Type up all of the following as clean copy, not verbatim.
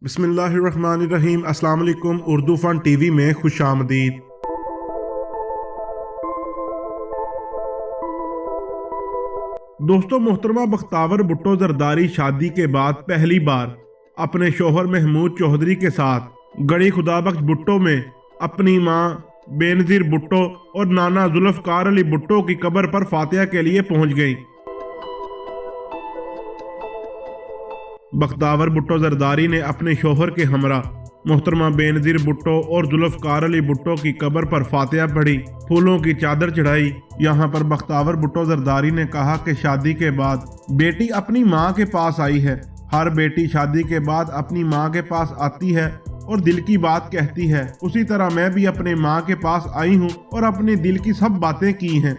बिस्मिल्लाहिर्रहमानिर्रहीम। अस्सलाम वालेकुम। उर्दू फन टीवी में खुश आमदीद। दोस्तों, मोहतरमा बख्तावर भुट्टो जरदारी शादी के बाद पहली बार अपने शोहर महमूद चौधरी के साथ गड़ी खुदाबख्श भुट्टो में अपनी मां बेनजीर भुट्टो और नाना जुल्फकार अली भुट्टो की कब्र पर फातिहा के लिए पहुंच गईं। बख्तावर भुट्टो जरदारी ने अपने शोहर के हमरा मोहतरमा बेनजीर भुट्टो और जुल्फकार अली भुट्टो की कब्र पर फातिहा पढ़ी, फूलों की चादर चढ़ाई। यहाँ पर बख्तावर भुट्टो जरदारी ने कहा कि शादी के बाद बेटी अपनी माँ के पास आई है। हर बेटी शादी के बाद अपनी माँ के पास आती है और दिल की बात कहती है। उसी तरह मैं भी अपने माँ के पास आई हूँ और अपने दिल की सब बातें की हैं।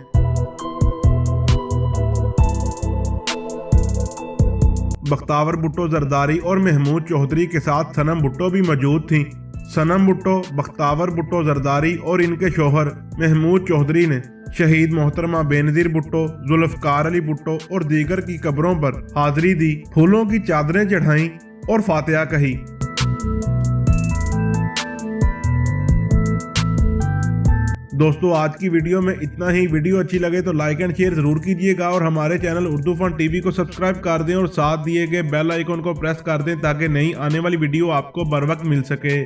बख्तावर भुट्टो जरदारी और महमूद चौधरी के साथ सनम भुट्टो भी मौजूद थीं। सनम भुट्टो, बख्तावर भुट्टो जरदारी और इनके शौहर महमूद चौधरी ने शहीद मोहतरमा बेनजीर भुट्टो, जुल्फकार अली भुट्टो और दीगर की कब्रों पर हाजिरी दी, फूलों की चादरें चढ़ाईं और फातिहा कही। दोस्तों, आज की वीडियो में इतना ही। वीडियो अच्छी लगे तो लाइक एंड शेयर जरूर कीजिएगा और हमारे चैनल उर्दू फन टीवी को सब्सक्राइब कर दें और साथ दिए गए बेल आइकन को प्रेस कर दें ताकि नई आने वाली वीडियो आपको बर वक्त मिल सके।